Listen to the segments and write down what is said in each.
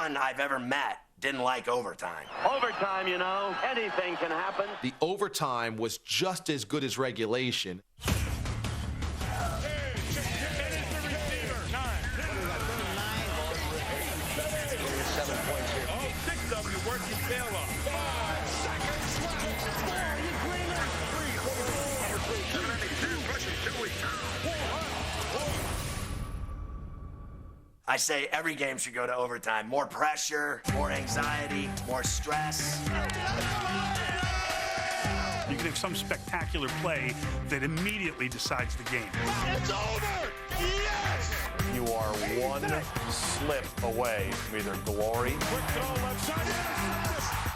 one I've ever met didn't like overtime. Overtime, you know, anything can happen. The overtime was just as good as regulation. I say every game should go to overtime. More pressure, more anxiety, more stress. You can have some spectacular play that immediately decides the game. It's over! Yes! You are one slip away from either glory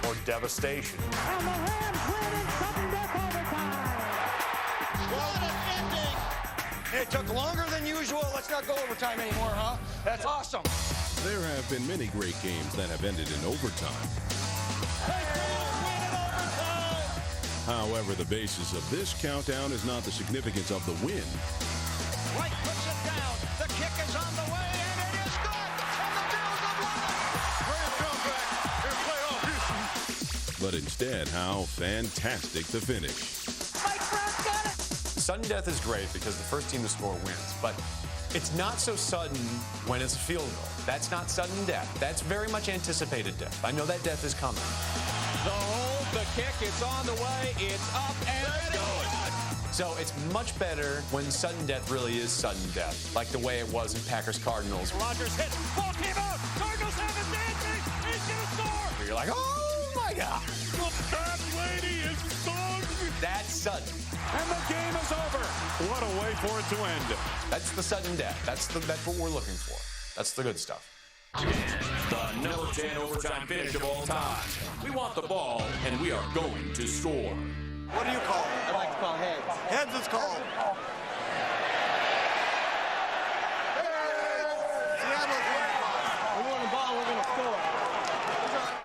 or devastation. And the Rams win in sudden death overtime. What an ending! It took longer than usual. Let's not go overtime anymore, huh? That's awesome. There have been many great games that have ended in overtime. However, the basis of this countdown is not the significance of the win. White puts it down. The kick is on the way, and it is good. And the Bills have won it. Great comeback in playoff Houston. But instead, how fantastic the finish. Mike Brown's got it. Sudden death is great because the first team to score wins, but it's not so sudden when it's a field goal. That's not sudden death. That's very much anticipated death. I know that death is coming. The hold, the kick, it's on the way, it's up, and it's going. So it's much better when sudden death really is sudden death, like the way it was in Packers-Cardinals. Rodgers hit. Ball came out. Cardinals have it dancing. He's going to score. Where you're like, oh my God. That lady is stung. That's sudden. And the game is over. What a way for it to end. That's the sudden death. That's what we're looking for. That's the good stuff. The number 10 overtime finish of all time. We want the ball, and we are going to score. What do you call it? I like to call heads. Heads is called. We want the ball, we're going to score.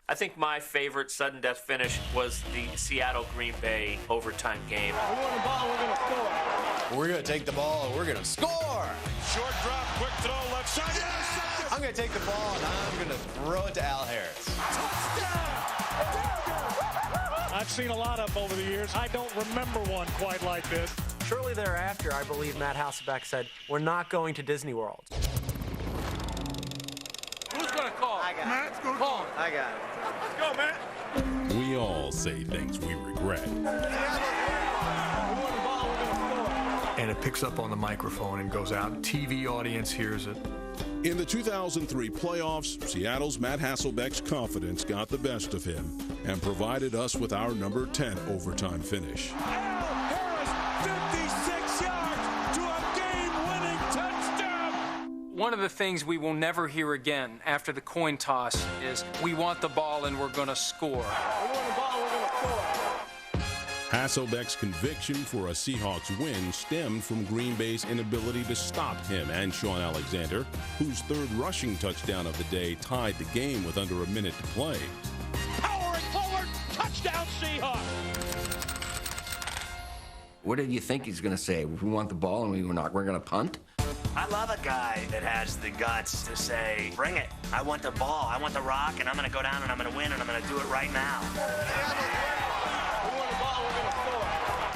I think my favorite sudden death finish was the Seattle-Green Bay overtime game. We want the ball, we're going to score. We're going to take the ball and we're going to score. Short drop, quick throw, left side. I'm going to take the ball and I'm going to throw it to Al Harris. I've seen a lot of them over the years. I don't remember one quite like this. Shortly thereafter, I believe Matt Hasselbeck said, "We're not going to Disney World." Who's going to call? I got Matt's it. going to Call. I got it. Let's go, Matt. We all say things we regret. We want the ball, we're going to score. And it picks up on the microphone and goes out. TV audience hears it. In the 2003 playoffs, Seattle's Matt Hasselbeck's confidence got the best of him and provided us with our number 10 overtime finish. Al Harris, 56 yards to a game-winning touchdown. One of the things we will never hear again after the coin toss is, "We want the ball and we're going to score." We want the ball, we're going to score. Hasselbeck's conviction for a Seahawks win stemmed from Green Bay's inability to stop him and Sean Alexander, whose third rushing touchdown of the day tied the game with under a minute to play. Powering forward, touchdown Seahawks. What did you think he's going to say? We want the ball and we're going to punt? I love a guy that has the guts to say, bring it. I want the ball. I want the rock, and I'm going to go down and I'm going to win, and I'm going to do it right now.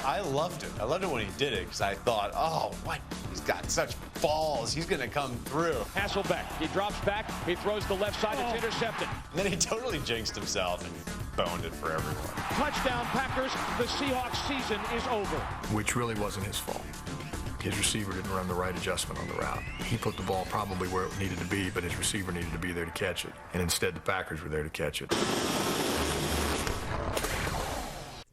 I loved it. I loved it when he did it because I thought, oh, what? He's got such balls. He's going to come through. Hasselbeck, he drops back, he throws the left side, it's intercepted. And then he totally jinxed himself and boned it for everyone. Touchdown Packers, the Seahawks season is over. Which really wasn't his fault. His receiver didn't run the right adjustment on the route. He put the ball probably where it needed to be, but his receiver needed to be there to catch it. And instead, the Packers were there to catch it.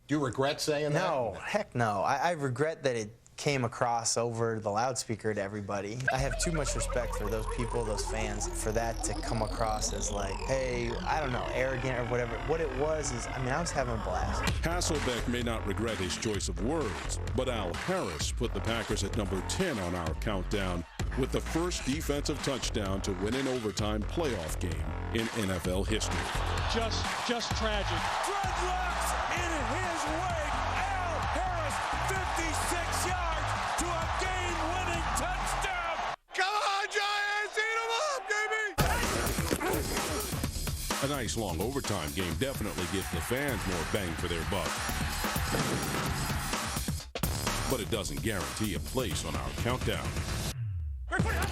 Do you regret saying that? No, heck no. I regret that it came across over the loudspeaker to everybody. I have too much respect for those people, those fans, for that to come across as like, hey, I don't know, arrogant or whatever. What it was is, I was having a blast. Hasselbeck may not regret his choice of words, but Al Harris put the Packers at number 10 on our countdown with the first defensive touchdown to win an overtime playoff game in NFL history. Just tragic. Dreadlocks in his wake. Al Harris, 56 yards to a game-winning touchdown. Come on, Giants, eat them up, baby! A nice long overtime game definitely gives the fans more bang for their buck. But it doesn't guarantee a place on our countdown.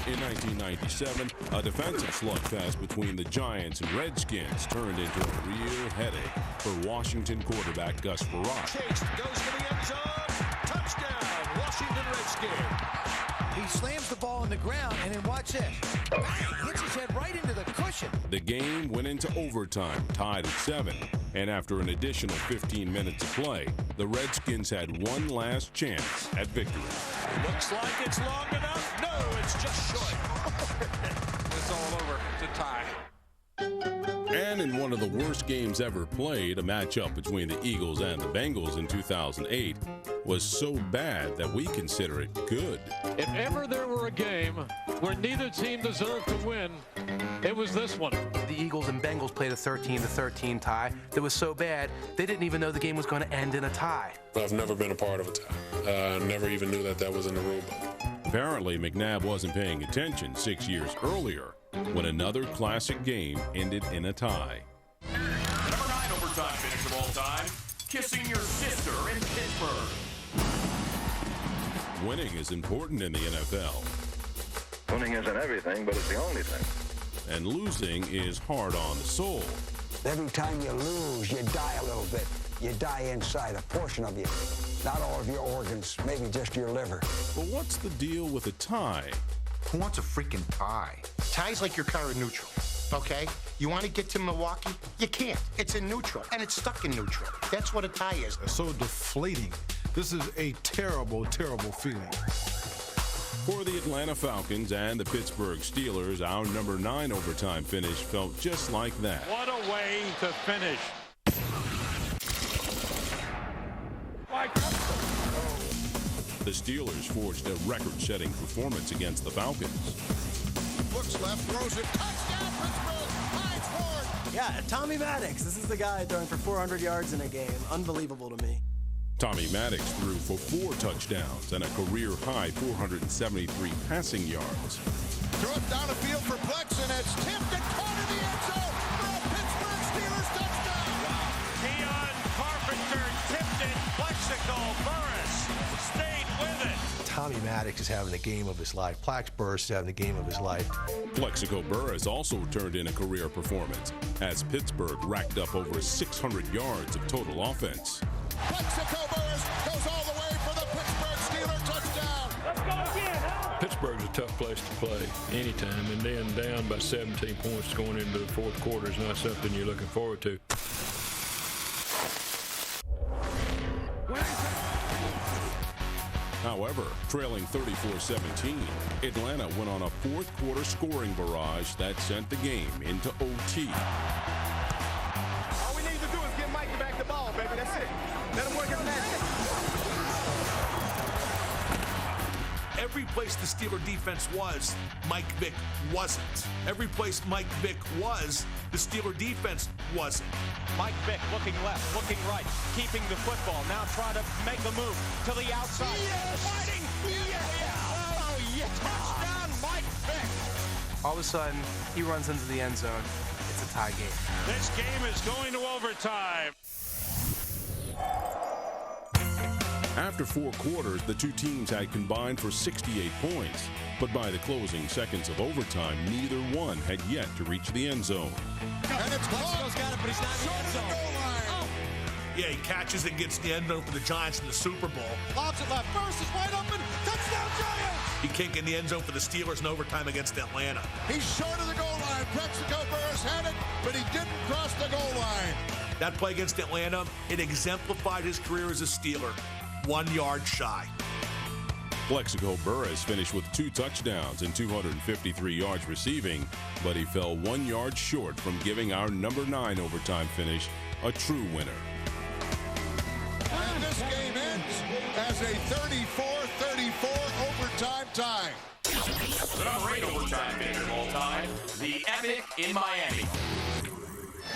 In 1997, a defensive slugfest between the Giants and Redskins turned into a real headache for Washington quarterback Gus Frerotte. Chase goes to the end zone. Touchdown, Washington Redskins. He slams the ball on the ground, and then watch this. Bang! Hits his head right into the cushion. The game went into overtime, tied at 7. And after an additional 15 minutes of play, the Redskins had one last chance at victory. Looks like it's long enough. No, it's just short. It's all over. It's a tie. And in one of the worst games ever played, a matchup between the Eagles and the Bengals in 2008 was so bad that we consider it good. If ever there were a game where neither team deserved to win, it was this one. The Eagles and Bengals played a 13-13 tie that was so bad they didn't even know the game was going to end in a tie. I've never been a part of a tie. I never even knew that was in the rule book. Apparently, McNabb wasn't paying attention 6 years earlier when another classic game ended in a tie. Number 9 overtime finish of all time, kissing your sister in Pittsburgh. Winning is important in the NFL. Winning isn't everything, but it's the only thing. And losing is hard on the soul. Every time you lose, you die a little bit. You die inside, a portion of you. Not all of your organs, maybe just your liver. But what's the deal with a tie? Who wants a freaking tie? Tie's like your car in neutral, okay? You want to get to Milwaukee? You can't. It's in neutral, and it's stuck in neutral. That's what a tie is. So deflating. This is a terrible, terrible feeling. For the Atlanta Falcons and the Pittsburgh Steelers, our number 9 overtime finish felt just like that. What a way to finish. The Steelers forged a record-setting performance against the Falcons. Looks left, throws it. Touchdown, Pittsburgh. Hines Ford. Yeah, Tommy Maddox. This is the guy throwing for 400 yards in a game. Unbelievable to me. Tommy Maddox threw for 4 touchdowns and a career-high 473 passing yards. Throw it down the field for Plex, and it's tipped and caught in the end zone for a Pittsburgh Steelers touchdown. Keon Carpenter tipped it. Plexico Burris stayed with it. Tommy Maddox is having the game of his life. Plax Burris is having the game of his life. Plexico Burris also turned in a career performance as Pittsburgh racked up over 600 yards of total offense. Plexico Burris goes all the way for the Pittsburgh Steelers touchdown. Let's go again. Pittsburgh's a tough place to play anytime, and then down by 17 points going into the fourth quarter is not something you're looking forward to. However, trailing 34-17, Atlanta went on a fourth-quarter scoring barrage that sent the game into OT. All we need to do is get Mikey back the ball, baby. That's it. Let him work his magic. Every place the Steeler defense was, Mike Vick wasn't. Every place Mike Vick was, the Steeler defense wasn't. Mike Vick looking left, looking right, keeping the football. Now trying to make the move to the outside. Yes! Fighting! Oh, yeah! Touchdown, Mike Vick! All of a sudden, he runs into the end zone. It's a tie game. This game is going to overtime. After 4 quarters, the two teams had combined for 68 points, but by the closing seconds of overtime, neither one had yet to reach the end zone. And it's Plexico's got it, but he's not in the end zone. Yeah, he catches and gets the end zone for the Giants in the Super Bowl. Lobs it left. First is wide open. Touchdown, Giants! He can't get in the end zone for the Steelers in overtime against Atlanta. He's short of the goal line. Plexico Burris had it, but he didn't cross the goal line. That play against Atlanta, it exemplified his career as a Steeler. 1 yard shy. Plexico Burris finished with 2 touchdowns and 253 yards receiving, but he fell 1 yard short from giving our number 9 overtime finish a true winner. And this game ends as a 34-34 overtime tie. The number 8 overtime finish of all time, the Epic in Miami.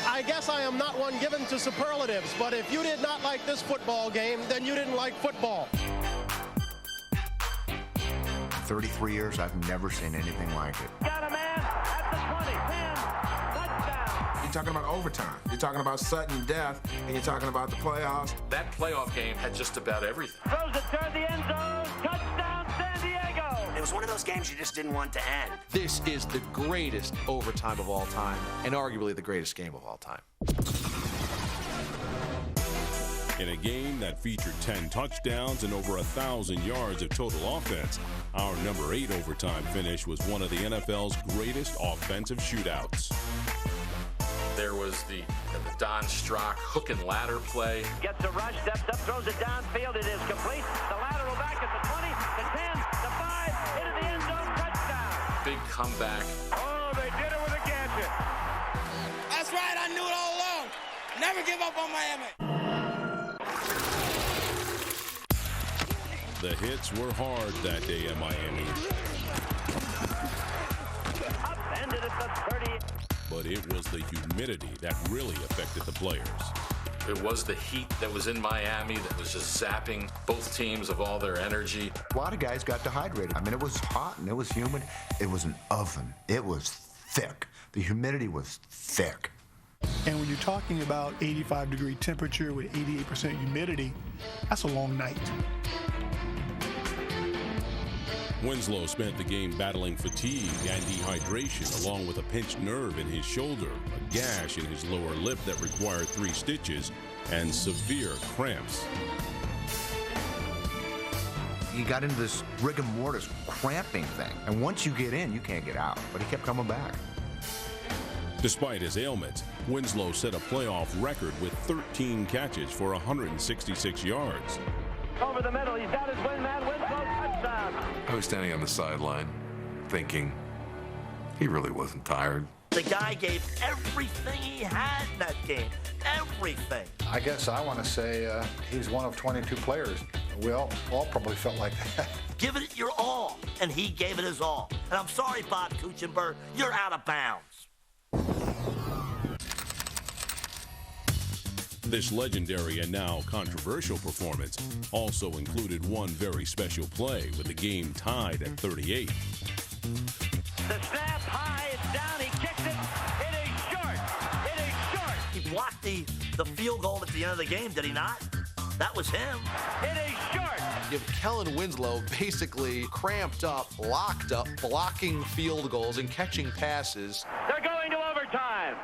I guess I am not one given to superlatives, but if you did not like this football game, then you didn't like football. 33 years, I've never seen anything like it. Got a man at the 20, 10, touchdown. In talking about overtime. You're talking about sudden death, and you're talking about the playoffs. That playoff game had just about everything. Throws it toward the end zone. Touchdown, San Diego. It was one of those games you just didn't want to end. This is the greatest overtime of all time, and arguably the greatest game of all time. In a game that featured 10 touchdowns and over 1,000 yards of total offense, our number 8 overtime finish was one of the NFL's greatest offensive shootouts. There was the Don Strock hook and ladder play. Gets a rush, steps up, throws it downfield. It is complete. The lateral back at the 20, the 10, the 5, into the end zone, touchdown. Big comeback. Oh, they did it with a gadget. That's right, I knew it all along. Never give up on Miami. The hits were hard that day in Miami. Upended at the 30. But it was the humidity that really affected the players. It was the heat that was in Miami that was just zapping both teams of all their energy. A lot of guys got dehydrated. I mean, it was hot and it was humid. It was an oven. It was thick. The humidity was thick. And when you're talking about 85-degree temperature with 88% humidity, that's a long night. Winslow spent the game battling fatigue and dehydration, along with a pinched nerve in his shoulder, a gash in his lower lip that required 3 stitches, and severe cramps. He got into this rigor mortis cramping thing, and once you get in, you can't get out. But he kept coming back. Despite his ailments, Winslow set a playoff record with 13 catches for 166 yards. Over the middle, he's got his win man. Winslow, touchdown. I was standing on the sideline thinking he really wasn't tired. The guy gave everything he had in that game. Everything. I guess I want to say he's one of 22 players. We all probably felt like that. Give it your all, and he gave it his all. And I'm sorry, Bob Kuchenberg, you're out of bounds. This legendary and now controversial performance also included one very special play with the game tied at 38. The snap high, it's down, he kicks it. It is short. It is short. He blocked the field goal at the end of the game, did he not? That was him. It is short. You have Kellen Winslow basically cramped up, locked up, blocking field goals and catching passes. They're going to overtime.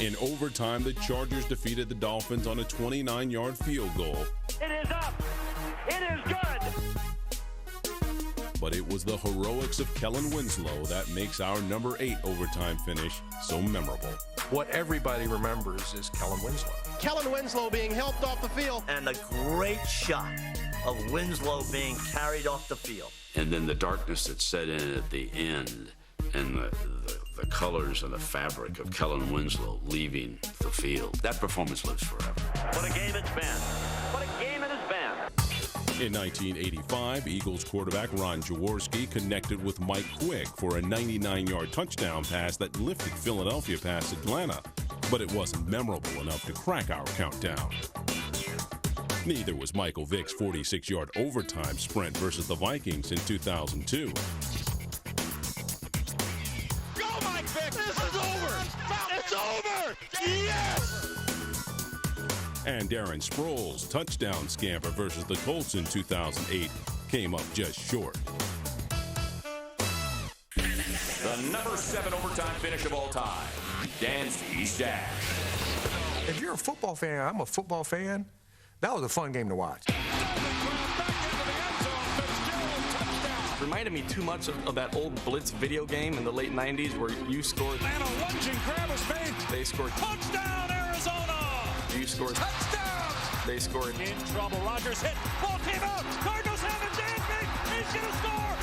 In overtime, the Chargers defeated the Dolphins on a 29-yard field goal. It is up. It is good. But it was the heroics of Kellen Winslow that makes our number 8 overtime finish so memorable. What everybody remembers is Kellen Winslow. Kellen Winslow being helped off the field. And the great shot of Winslow being carried off the field. And then the darkness that set in at the end, and the colors and the fabric of Kellen Winslow leaving the field. That performance lives forever. What a game it's been. What a game it has been. In 1985, Eagles quarterback Ron Jaworski connected with Mike Quick for a 99-yard touchdown pass that lifted Philadelphia past Atlanta, but it wasn't memorable enough to crack our countdown. Neither was Michael Vick's 46-yard overtime sprint versus the Vikings in 2002. This is over! It's over! Yes! And Darren Sproles' touchdown scamper versus the Colts in 2008 came up just short. The number 7 overtime finish of all time, Dansby's Dash. If you're a football fan, I'm a football fan, that was a fun game to watch. Reminded me too much of that old Blitz video game in the late 90s where you scored. Atlanta lunging, grab his feet. They scored. Touchdown, Arizona! You scored. Touchdown! They scored. In trouble, Rodgers hit. Ball came out. Cardinals have it, Dansby. He's going to score.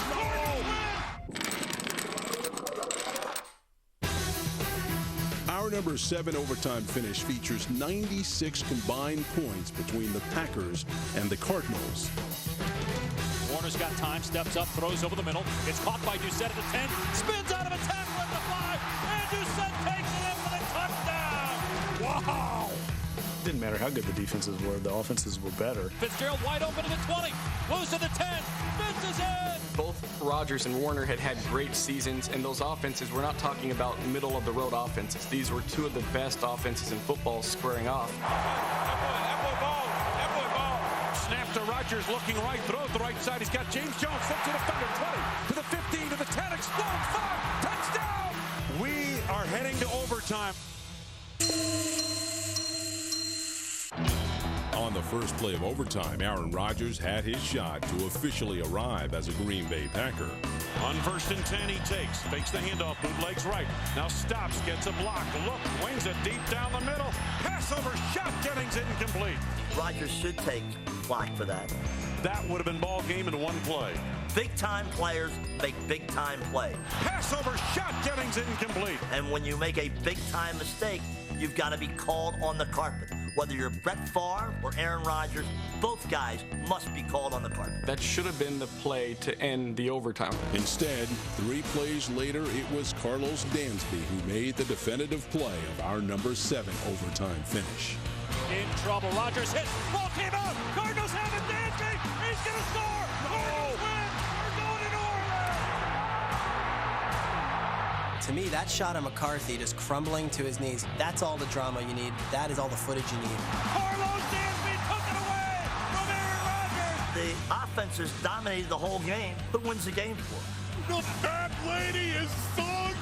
Our number 7 overtime finish features 96 combined points between the Packers and the Cardinals. Warner's got time, steps up, throws over the middle. It's caught by Doucette at the 10, spins out of a tackle at the 5, and Doucette takes it in for the touchdown. Wow! Didn't matter how good the defenses were, the offenses were better. Fitzgerald wide open to the 20, moves to the 10, Spins is in. Both Rodgers and Warner had great seasons, and those offenses, we're not talking about middle-of-the-road offenses. These were two of the best offenses in football squaring off. Snap to Rodgers, looking right, throw to the right side. He's got James Jones, flips to the defender, 20, to the 15, to the 10, explodes, 5, touchdown! We are heading to overtime. On the first play of overtime, Aaron Rodgers had his shot to officially arrive as a Green Bay Packer. On 1st and 10, he fakes the handoff, bootlegs right. Now stops, gets a block, look, wings it deep down the middle. Pass over, shot, Jennings incomplete. Rodgers should take flack for that. That would have been ball game in one play. Big-time players make big-time plays. Pass over, shot, Jennings incomplete. And when you make a big-time mistake, you've got to be called on the carpet. Whether you're Brett Favre or Aaron Rodgers, both guys must be called on the carpet. That should have been the play to end the overtime. Instead, 3 plays later, it was Carlos Dansby who made the definitive play of our number 7 overtime finish. In trouble, Rodgers hit, ball came out, Cardinals have it, Dansby, he's gonna score, Cardinals win, we're going to New Orleans. To me, that shot of McCarthy just crumbling to his knees, that's all the drama you need, that is all the footage you need. Carlos Dansby took it away from Aaron Rodgers. The offenses dominated the whole game. Who wins the game for? The Fat Lady is sung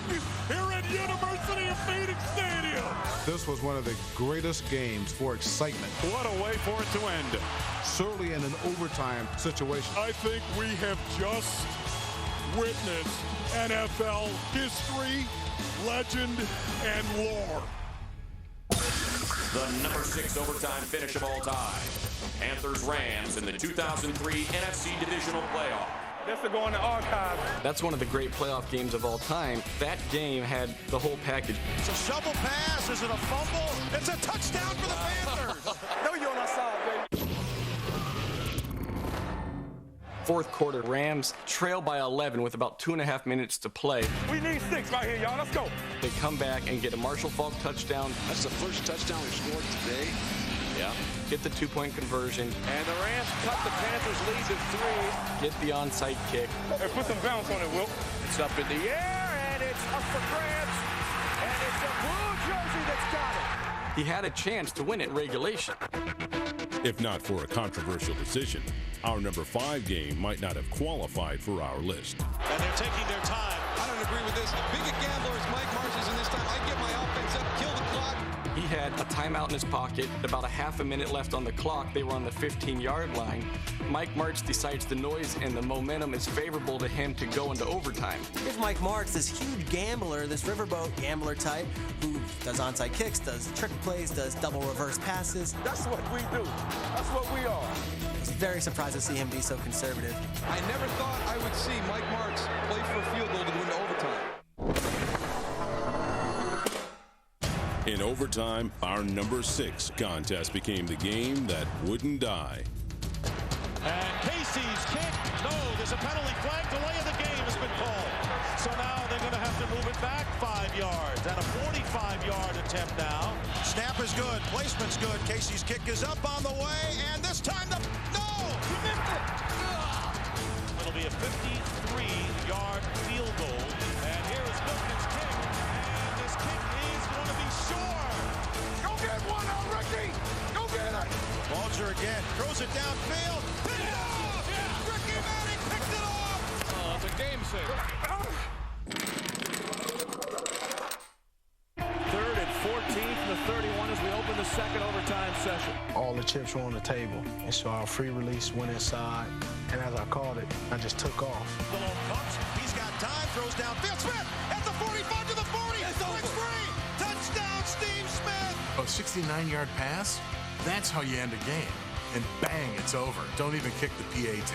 here at University of Phoenix Stadium. This was one of the greatest games for excitement. What a way for it to end. Certainly in an overtime situation. I think we have just witnessed NFL history, legend, and lore. The number 6 overtime finish of all time. Panthers-Rams in the 2003 NFC Divisional Playoff. That's to go in the archives. That's one of the great playoff games of all time. That game had the whole package. It's a shovel pass. Is it a fumble? It's a touchdown for the Panthers. No, you're on our side, baby. Fourth quarter, Rams trail by 11 with about 2.5 minutes to play. We need 6 right here, y'all. Let's go. They come back and get a Marshall Faulk touchdown. That's the first touchdown we've scored today. Yeah. Get the 2-point conversion. And the Rams cut the Panthers' lead to 3. Get the onside kick. Hey, put some bounce on it, Will. It's up in the air, and it's up for grabs. And it's a blue jersey that's got it. He had a chance to win it in regulation. If not for a controversial decision, our number 5 game might not have qualified for our list. And they're taking their time. I don't agree with this. Big a gambler as Mike Marsh is in this time. I get my offense up, kill the clock. He had a timeout in his pocket, about a half a minute left on the clock. They were on the 15-yard line. Mike Martz decides the noise and the momentum is favorable to him to go into overtime. Here's Mike Martz, this huge gambler, this riverboat gambler type, who does onside kicks, does trick plays, does double reverse passes. That's what we do. That's what we are. I was very surprised to see him be so conservative. I never thought I would see Mike Martz play for a field goal to go into overtime. In overtime, our number 6 contest became the game that wouldn't die. And Casey's kick. No, there's a penalty flag. Delay of the game has been called. So now they're going to have to move it back 5 yards. And a 45-yard attempt now. Snap is good. Placement's good. Casey's kick is up on the way. And this time no! He missed it! It'll be a 53-yard field goal. And here is Wilkins' kick. And this kick is going to be short. Go get one out, Ricky! Go get it! Bulger again. Throws it downfield. Picked it off! Yeah. Ricky Manning picked it off! Oh, it's a game saver. 3rd and 14 from the 31 as we open the second overtime session. All the chips were on the table, and so our free release went inside, and as I called it, I just took off. Little pumps. He's got time. Throws downfield. Smith at the 45 to the 40. It's free. Touchdown, Steve Smith. A 69-yard pass? That's how you end a game. And bang, it's over. Don't even kick the PAT.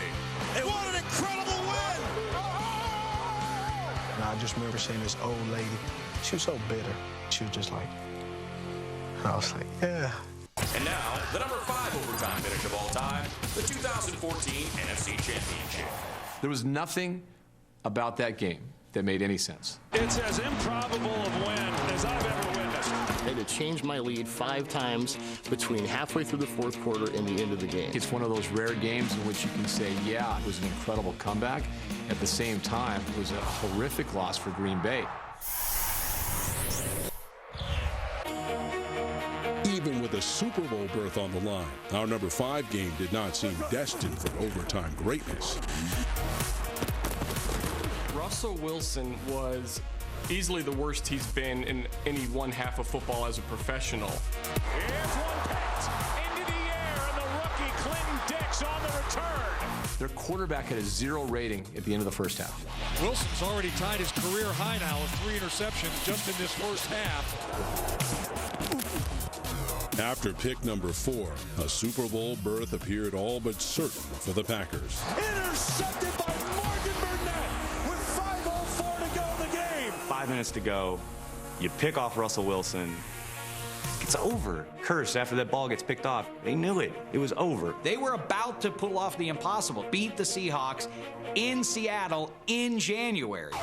And what an incredible win! And I just remember seeing this old lady. She was so bitter. She was just like, and I was like, yeah. And now, the number 5 overtime finish of all time, the 2014 NFC Championship. There was nothing about that game that made any sense. It's as improbable of win as I've ever witnessed. They to change my lead 5 times between halfway through the fourth quarter and the end of the game. It's one of those rare games in which you can say, yeah, it was an incredible comeback. At the same time, it was a horrific loss for Green Bay. Even with a Super Bowl berth on the line, our number 5 game did not seem destined for overtime greatness. Russell Wilson was easily the worst he's been in any one half of football as a professional. Here's one picked into the air, and the rookie Clinton Dix on the return. Their quarterback had a 0 rating at the end of the first half. Wilson's already tied his career high now with 3 interceptions just in this first half. After pick number 4, a Super Bowl berth appeared all but certain for the Packers. Intercepted by Morgan Burnett with 5:04 to go in the game. 5 minutes to go. You pick off Russell Wilson. It's over. Curse after that ball gets picked off. They knew it. It was over. They were about to pull off the impossible, beat the Seahawks in Seattle in January.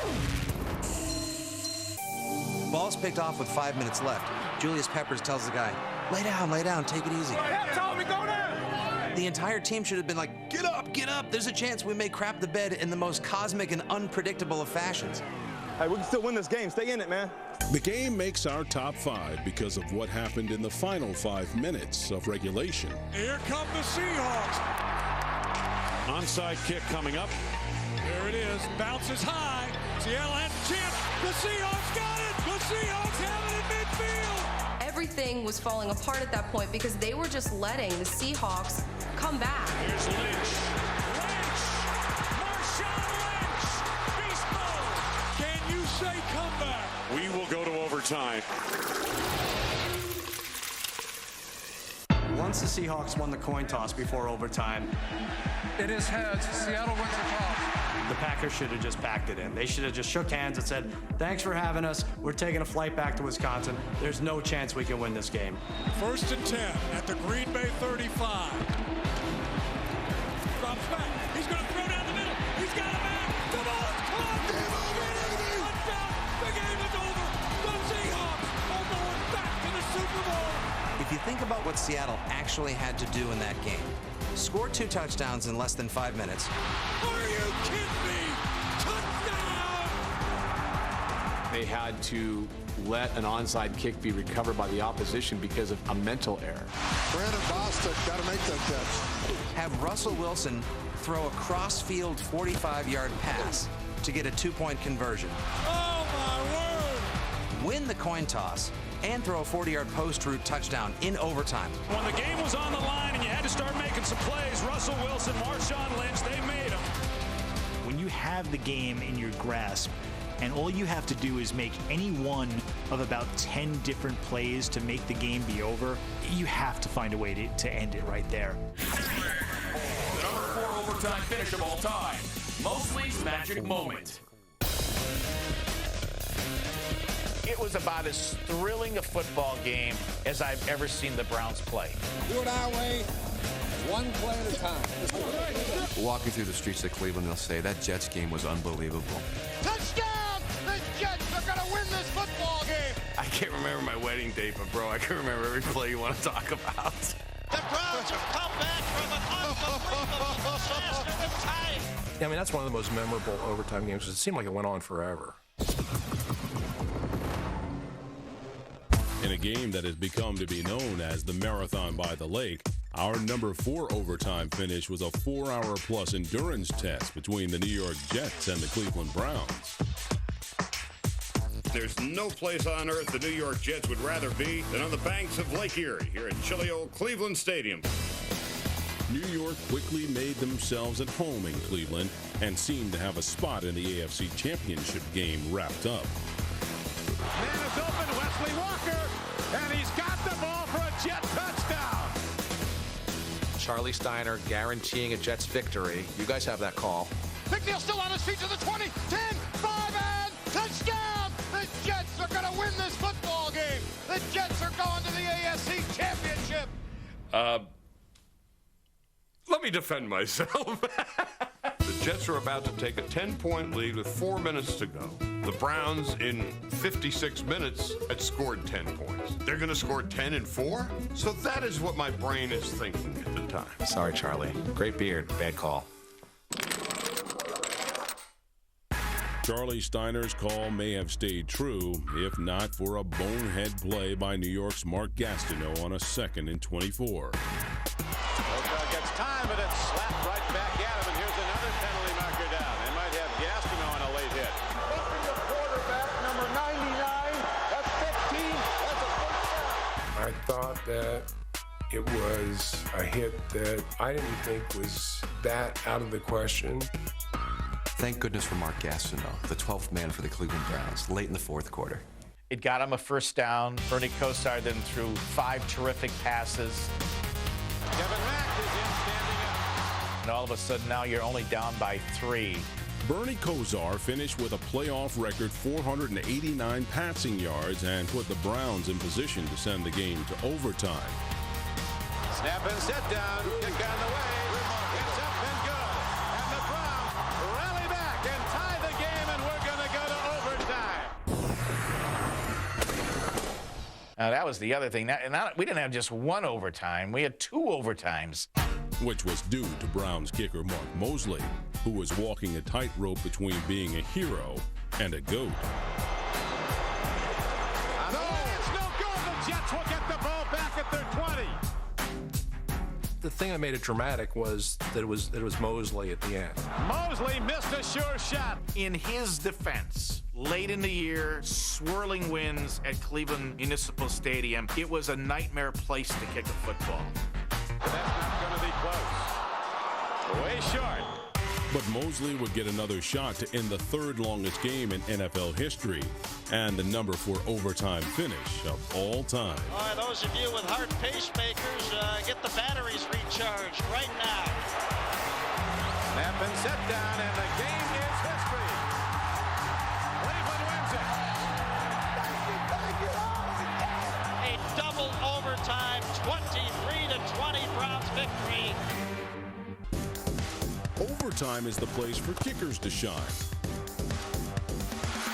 Ball's picked off with 5 minutes left. Julius Peppers tells the guy, lay down, take it easy. Tommy, go down! The entire team should have been like, get up, there's a chance we may crap the bed in the most cosmic and unpredictable of fashions. Hey, we can still win this game. Stay in it, man. The game makes our top 5 because of what happened in the final 5 minutes of regulation. Here come the Seahawks. Onside kick coming up. There it is. Bounces high. Seattle has a chance. The Seahawks got it. The Seahawks have it in midfield. Everything was falling apart at that point because they were just letting the Seahawks come back. Here's Lynch. Marshawn Lynch. Beast mode. Can you say comeback? We will go to overtime. Once the Seahawks won the coin toss before overtime, it is heads. Seattle wins the toss. The Packers should have just packed it in. They should have just shook hands and said, thanks for having us. We're taking a flight back to Wisconsin. There's no chance we can win this game. 1st and 10 at the Green Bay 35. Drops back. He's going to throw down the middle. He's got a man. The ball is caught. Game over, baby. Touchdown. The game is over. The Seahawks are going back to the Super Bowl. If you think about what Seattle actually had to do in that game, score 2 touchdowns in less than 5 minutes. Are you kidding me? Touchdown! They had to let an onside kick be recovered by the opposition because of a mental error. Brandon Bostic got to make that catch. Have Russell Wilson throw a cross-field 45-yard pass to get a 2-point conversion. Oh, my word! Win the coin toss and throw a 40-yard post route touchdown in overtime. When the game was on the line and you had to start making some plays, Russell Wilson, Marshawn Lynch, they made them. When you have the game in your grasp and all you have to do is make any one of about 10 different plays to make the game be over, you have to find a way to end it right there. The number 4 overtime finish of all time, Mosley's magic moment. It was about as thrilling a football game as I've ever seen the Browns play. Do it our way, one play at a time. Walking through the streets of Cleveland, they'll say that Jets game was unbelievable. Touchdown! The Jets are going to win this football game. I can't remember my wedding date, but bro, I can remember every play you want to talk about. The Browns have come back from an unbelievable disaster of time. I mean, that's one of the most memorable overtime games because it seemed like it went on forever. In a game that has become to be known as the Marathon by the Lake, our number 4 overtime finish was a 4-hour-plus endurance test between the New York Jets and the Cleveland Browns. There's no place on earth the New York Jets would rather be than on the banks of Lake Erie here at chilly old Cleveland Stadium. New York quickly made themselves at home in Cleveland and seemed to have a spot in the AFC Championship game wrapped up. Man is open, Wesley Walker, and he's got the ball for a Jet touchdown. Charlie Steiner guaranteeing a Jets victory. You guys have that call. McNeil still on his feet to the 20, 10, 5, and touchdown! The Jets are going to win this football game. The Jets are going to the AFC Championship. Let me defend myself. The Jets are about to take a 10-point lead with 4 minutes to go. The Browns, in 56 minutes, had scored 10 points. They're going to score 10 in 4? So that is what my brain is thinking at the time. Sorry, Charlie. Great beard. Bad call. Charlie Steiner's call may have stayed true, if not for a bonehead play by New York's Mark Gastineau on a 2nd and 24. Oakland gets time, and it's slapped right back at him, and here's another penalty marker down. They might have Gastineau on a late hit. The quarterback, number 99, that's 15, that's a first down. I thought that it was a hit that I didn't think was that out of the question. Thank goodness for Mark Gastineau, the 12th man for the Cleveland Browns, late in the 4th quarter. It got him a first down. Bernie Kosar then threw 5 terrific passes. Kevin Mack is in standing up. And all of a sudden now you're only down by 3. Bernie Kosar finished with a playoff record 489 passing yards and put the Browns in position to send the game to overtime. Snap and set down. Kick on the way. It's up and good. And the Browns rally back and tie the game, and we're going to go to overtime. Now that was the other thing. We didn't have just one overtime. We had 2 overtimes. Which was due to Browns kicker Mark Mosley, who was walking a tightrope between being a hero and a goat. No, it's no good. The Jets will get the ball back at their 20. The thing that made it dramatic was that it was Mosley at the end. Mosley missed a sure shot. In his defense, late in the year, swirling winds at Cleveland Municipal Stadium, it was a nightmare place to kick a football. That's not going to be close. Way short. But Mosley would get another shot to end the 3rd longest game in NFL history and the number 4 overtime finish of all time. All right, those of you with heart pacemakers, get the batteries recharged right now. Snap and set down, and the game is history. Cleveland wins it. A double overtime, 23-20 Browns victory. Overtime is the place for kickers to shine.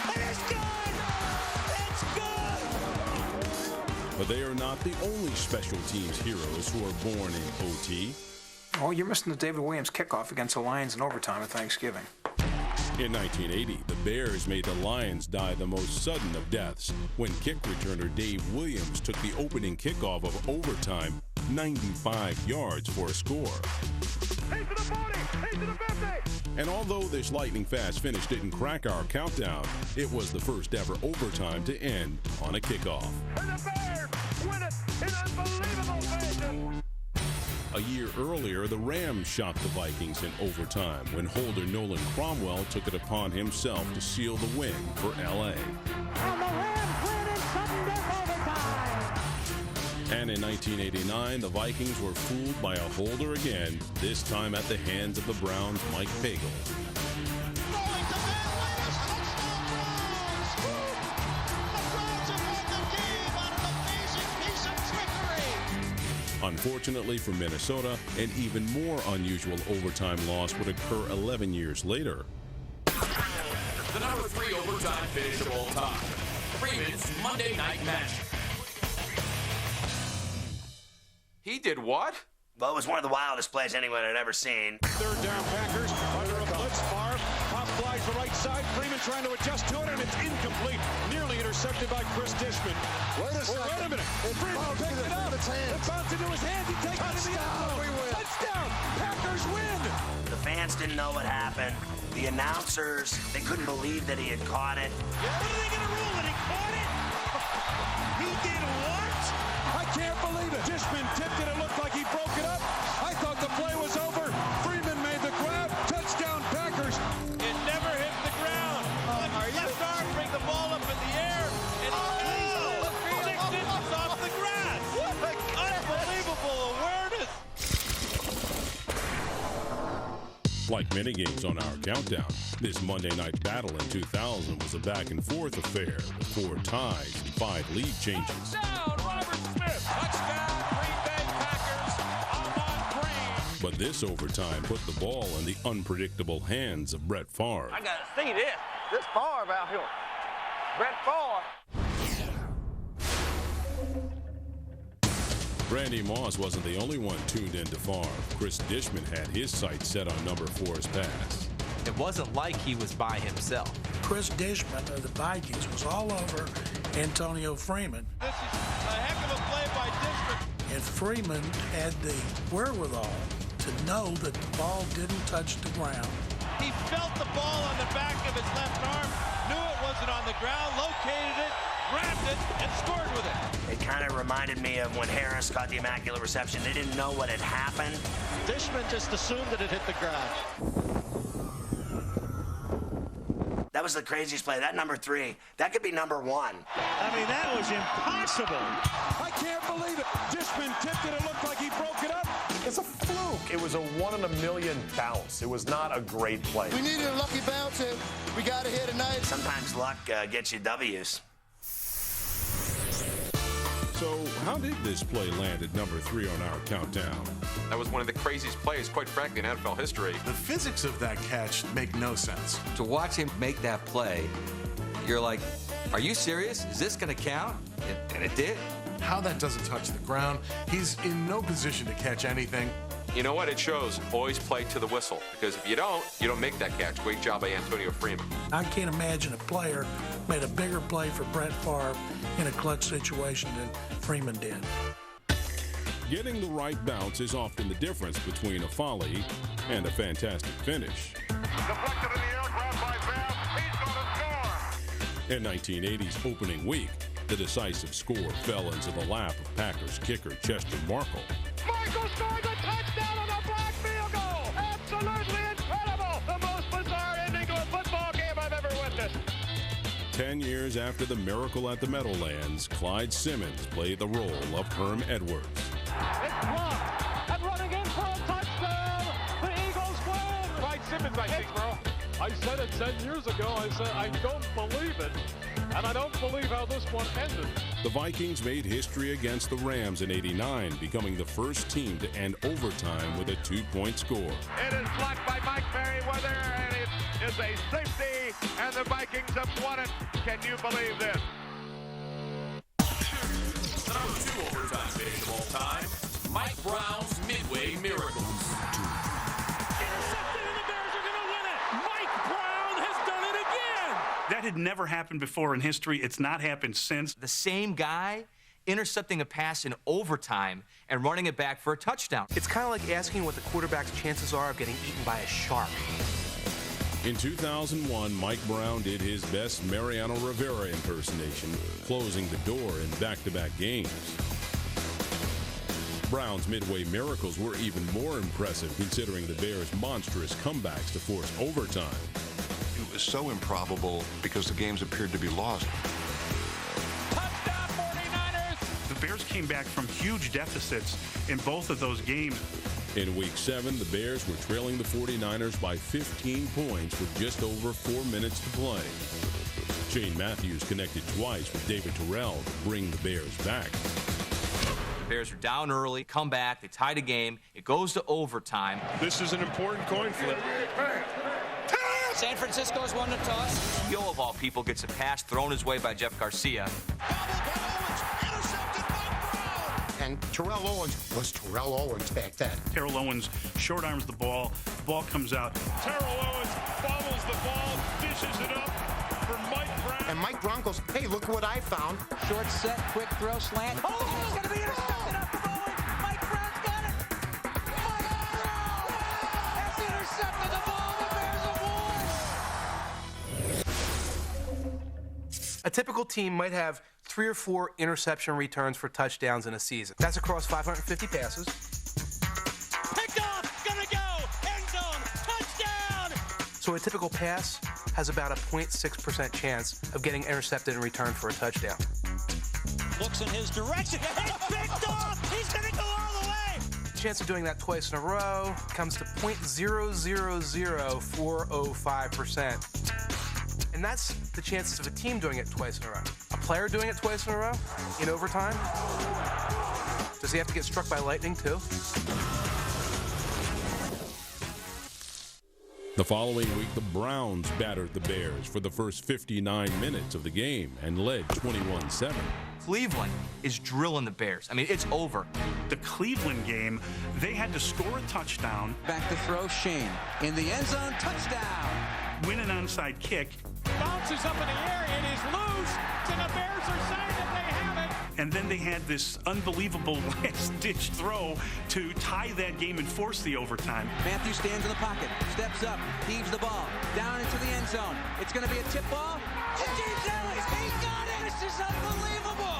And it's good! It's good! But they are not the only special teams heroes who are born in OT. Oh, you're missing the David Williams kickoff against the Lions in overtime at Thanksgiving. In 1980, the Bears made the Lions die the most sudden of deaths when kick returner Dave Williams took the opening kickoff of overtime 95 yards for a score. And although this lightning-fast finish didn't crack our countdown, it was the first ever overtime to end on a kickoff. And the Bears win it in unbelievable fashion. A year earlier, the Rams shot the Vikings in overtime when holder Nolan Cromwell took it upon himself to seal the win for L.A. And the Rams win in sudden death overtime. And in 1989, the Vikings were fooled by a holder again, this time at the hands of the Browns' Mike Pagel. Unfortunately for Minnesota, an even more unusual overtime loss would occur 11 years later. The number 3 overtime finish of all time. Freeman's Monday Night Magic. He did what? Well, it was one of the wildest plays anyone had ever seen. 3rd down Packers under a blitz. Favre pop flies the right side. Freeman trying to adjust to it, and it's incomplete. Nearly intercepted by Chris Dishman. Wait a minute. Freeman picked it up. It bounced into his hands. He takes it in the end zone. Touchdown. Packers win. The fans didn't know what happened. The announcers, they couldn't believe that he had caught it. What are they going to rule that he caught it? He did what? I can't believe it. Dishman tipped it. It looked like he broke it up. I thought the play was over. Freeman made the grab. Touchdown, Packers. It never hit the ground. Left arm, bring the ball up in the air. And Phoenix is off the grass. What unbelievable awareness. Like many games on our countdown, this Monday night battle in 2000 was a back-and-forth affair with 4 ties and 5 lead changes. Touchdown, Robert Smith. Touchdown, Green Bay Packers. Ahman Green. But this overtime put the ball in the unpredictable hands of Brett Favre. I got to see this. This Favre out here. Brett Favre. Randy Moss wasn't the only one tuned into Favre. Chris Dishman had his sights set on number 4's pass. It wasn't like he was by himself. Chris Dishman of the Vikings was all over Antonio Freeman. This is a heck of a play by Dishman. And Freeman had the wherewithal to know that the ball didn't touch the ground. He felt the ball on the back of his left arm, knew it wasn't on the ground, located it, grabbed it, and scored with it. It kind of reminded me of when Harris got the Immaculate Reception. They didn't know what had happened. Dishman just assumed that it hit the ground. That was the craziest play. That number 3, that could be number 1. I mean, that was impossible. I can't believe it. Dishman tipped it. It looked like he broke it up. It's a fluke. It was a 1 in a million bounce. It was not a great play. We needed a lucky bounce, and we got it here tonight. Sometimes luck gets you W's. So how did this play land at number 3 on our countdown? That was one of the craziest plays, quite frankly, in NFL history. The physics of that catch make no sense. To watch him make that play, you're like, are you serious? Is this going to count? And it did. How that doesn't touch the ground, he's in no position to catch anything. You know what? It shows. Always play to the whistle. Because if you don't make that catch. Great job by Antonio Freeman. I can't imagine a player made a bigger play for Brett Favre in a clutch situation than Freeman did. Getting the right bounce is often the difference between a folly and a fantastic finish. Deflected in the air, grabbed by Bass. He's going to score. In 1980's opening week, the decisive score fell into the lap of Packers kicker Chester Markle. Markle scores a touchdown on a black field goal. Absolutely incredible. The most bizarre ending to a football game I've ever witnessed. 10 years after the miracle at the Meadowlands, Clyde Simmons played the role of Herm Edwards. It's blocked. And running in for a touchdown. The Eagles win. Clyde Simmons, I think, bro. I said it 10 years ago. I said, I don't believe it. And I don't believe how this one ended. The Vikings made history against the Rams in '89, becoming the first team to end overtime with a 2-point score. It is blocked by Mike Merriweather, and it is a safety, and the Vikings have won it. Can you believe this? Number 2 overtime finish of all time, Mike Brown's Midway Miracles. Intercepted, and the Bears are going to win it. Mike Brown has done it again. That had never happened before in history. It's not happened since. The same guy intercepting a pass in overtime and running it back for a touchdown. It's kind of like asking what the quarterback's chances are of getting eaten by a shark. In 2001, Mike Brown did his best Mariano Rivera impersonation, closing the door in back-to-back games. Brown's Midway Miracles were even more impressive considering the Bears' monstrous comebacks to force overtime. It was so improbable because the games appeared to be lost. Touchdown 49ers. The Bears came back from huge deficits in both of those games. In Week 7, the Bears were trailing the 49ers by 15 points with just over 4 minutes to play. Shane Matthews connected twice with David Terrell to bring the Bears back. The Bears are down early, come back, they tie the game, it goes to overtime. This is an important coin flip. San Francisco's won the toss. Yo, of all people, gets a pass thrown his way by Jeff Garcia. And Terrell Owens was Terrell Owens back then. Terrell Owens short arms the ball comes out. Terrell Owens fumbles the ball, dishes it up for Mike Brown. And Mike Brown goes, hey, look what I found. Short set, quick throw, slant. Oh, he's going to be intercepted up the ball. Mike Brown's got it. Mike Brown has intercepted the ball. The Bears have won. A typical team might have 3 or 4 interception returns for touchdowns in a season. That's across 550 passes. Picked off, gonna go, end zone, touchdown! So a typical pass has about a 0.6% chance of getting intercepted in return for a touchdown. Looks in his direction, and picked off! He's gonna go all the way! The chance of doing that twice in a row comes to 0.000405%. And that's the chances of a team doing it twice in a row. A player doing it twice in a row in overtime? Does he have to get struck by lightning too? The following week, the Browns battered the Bears for the first 59 minutes of the game and led 21-7. Cleveland is drilling the Bears. I mean, it's over. The Cleveland game, they had to score a touchdown. Back to throw, Shane. In the end zone, touchdown. Win an onside kick. Bounces up in the air, it is loose, and the Bears are saying that they have it. And then they had this unbelievable last-ditch throw to tie that game and force the overtime. Matthews stands in the pocket, steps up, heaves the ball, down into the end zone. It's going to be a tip ball to James Ellis. He got it! This is unbelievable!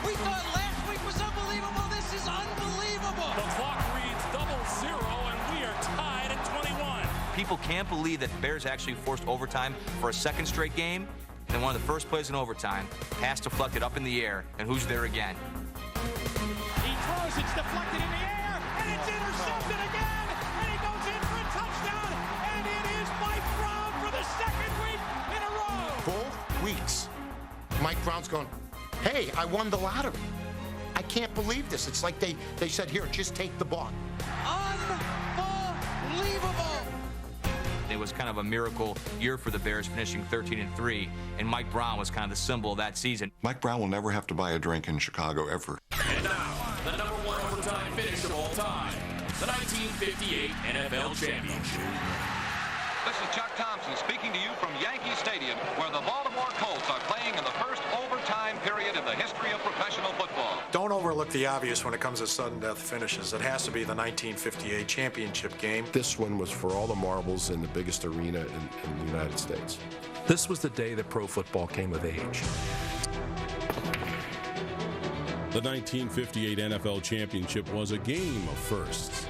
We thought last week was unbelievable. This is unbelievable! The clock reads 0-0, and we are tied at 21. People can't believe that the Bears actually forced overtime for a second straight game. And then one of the first plays in overtime, pass deflected up in the air, and who's there again? He throws, it's deflected in the air, and it's intercepted again, and he goes in for a touchdown, and it is Mike Brown for the second week in a row. Both weeks, Mike Brown's going, hey, I won the lottery. I can't believe this. It's like they said, here, just take the ball. Unbelievable! It was kind of a miracle year for the Bears, finishing 13-3, and Mike Brown was kind of the symbol of that season. Mike Brown will never have to buy a drink in Chicago ever. And now, the number one overtime finish of all time, the 1958 NFL Championship. This is Chuck Thompson speaking to you from Yankee Stadium, where the Baltimore Colts are playing in the first overtime period in the history of professional football. Don't overlook the obvious when it comes to sudden death finishes. It has to be the 1958 championship game. This one was for all the marbles in the biggest arena in the United States. This was the day that pro football came of age. The 1958 NFL Championship was a game of firsts.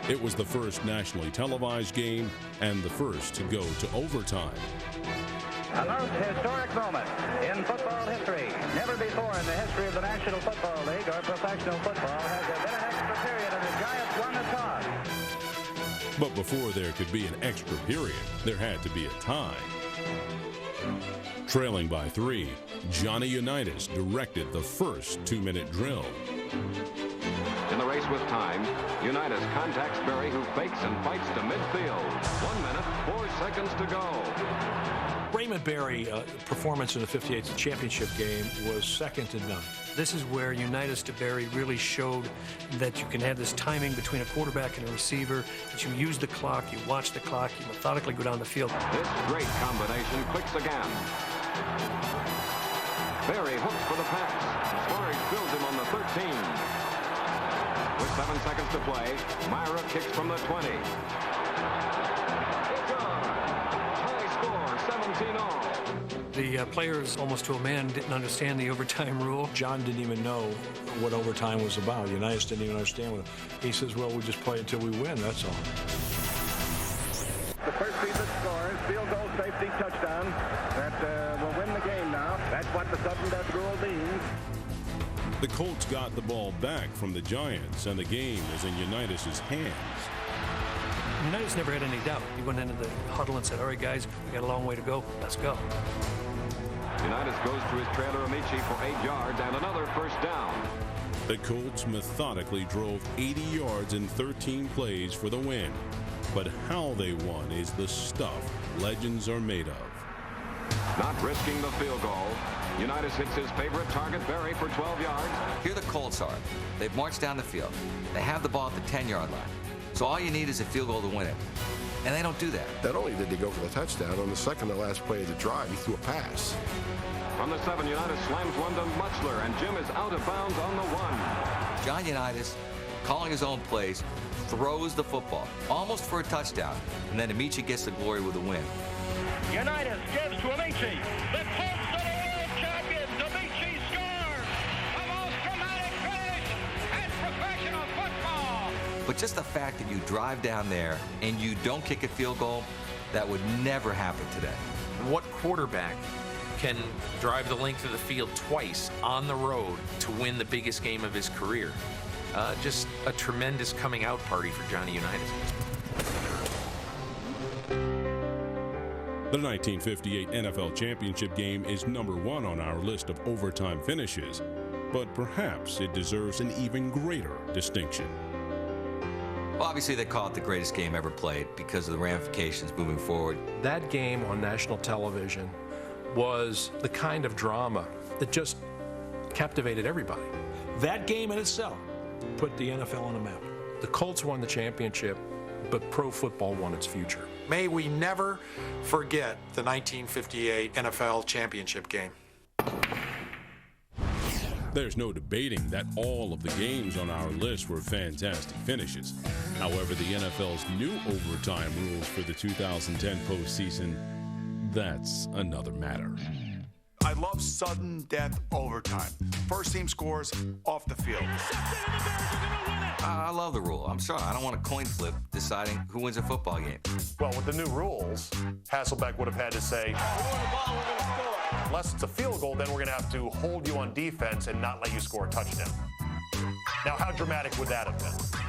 It was the first nationally televised game and the first to go to overtime. A most historic moment in football history. Never before in the history of the National Football League or professional football has there been an extra period and the Giants won the toss. But before there could be an extra period, there had to be a tie. Trailing by 3, Johnny Unitas directed the first 2-minute drill. In the race with time, Unitas contacts Berry, who fakes and fights to midfield. 1 minute, 4 seconds to go. Raymond Berry performance in the 58 championship game was second to none. This is where Unitas to Berry really showed that you can have this timing between a quarterback and a receiver, that you use the clock, you watch the clock, you methodically go down the field. This great combination clicks again. Berry hooks for the pass. Sparks fills him on the 13. With 7 seconds to play, Myra kicks from the 20. High score, 17-all. The players, almost to a man, didn't understand the overtime rule. John didn't even know what overtime was about. Unitas didn't even understand what he says, well, we just play until we win, that's all. The first team that scores, field goal, safety, touchdown. That will win the game now. That's what the sudden death rule means. The Colts got the ball back from the Giants, and the game was in Unitas' hands. Unitas never had any doubt. He went into the huddle and said, all right, guys, we got a long way to go. Let's go. Unitas goes to his trailer Amici for 8 yards and another first down. The Colts methodically drove 80 yards in 13 plays for the win. But how they won is the stuff legends are made of. Not risking the field goal, Unitas hits his favorite target, Berry, for 12 yards. Here the Colts are. They've marched down the field. They have the ball at the 10-yard line. So all you need is a field goal to win it. And they don't do that. Not only did they go for the touchdown, on the second to last play of the drive, he threw a pass. From the 7, Unitas slams one to Mutchler, and Jim is out of bounds on the 1. John Unitas, calling his own plays, throws the football, almost for a touchdown, and then Amici gets the glory with a win. Unitas gives to Amici. The Colts are the world champions. Amici scores. The most dramatic finish in professional football. But just the fact that you drive down there and you don't kick a field goal, that would never happen today. What quarterback can drive the length of the field twice on the road to win the biggest game of his career? Just a tremendous coming out party for Johnny Unitas. The 1958 NFL Championship game is number 1 on our list of overtime finishes, but perhaps it deserves an even greater distinction. Well, obviously, they call it the greatest game ever played because of the ramifications moving forward. That game on national television was the kind of drama that just captivated everybody. That game in itself put the NFL on the map. The Colts won the championship, but pro football won its future. May we never forget the 1958 NFL championship game. There's no debating that all of the games on our list were fantastic finishes. However, the NFL's new overtime rules for the 2010 postseason, that's another matter. I love sudden death overtime. First team scores off the field. I love the rule. I'm sorry, I don't want a coin flip deciding who wins a football game. Well, with the new rules, Hasselbeck would have had to say, unless it's a field goal, then we're going to have to hold you on defense and not let you score a touchdown. Now, how dramatic would that have been?